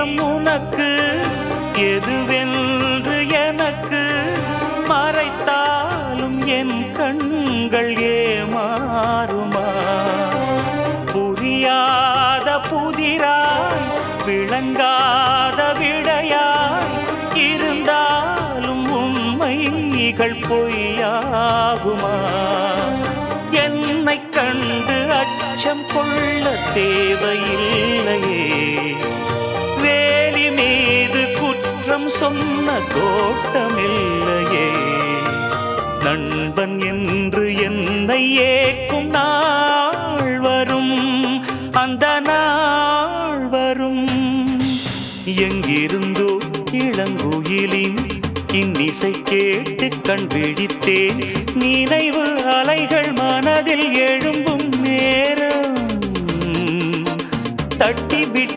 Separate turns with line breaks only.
நேசம் உனக்கு எதுவென்று எனக்கு மறைத்தாலும் என் கண்கள் ஏமாறுமா? புரியாத புதிராய் விளங்காத விடையாய் இருந்தாலும் உண்மைகள் பொய்யாகுமா? என்னை கண்டு அச்சம் கொள்ள தேவையில்லையே, வேலி மீது குற்றம் சொன்ன தோட்டமில்லையே. நண்பன் என்று என்னை ஏக்கும் நாள் வரும், அந்த நாள் வரும். எங்கிருந்தோ இளங்குயிலின் இன்னிசை கேட்டு கண் விழித்தேன். நினைவு அலைகள் மனதில் எழும்பும் நேரம் தட்டிவிட்டு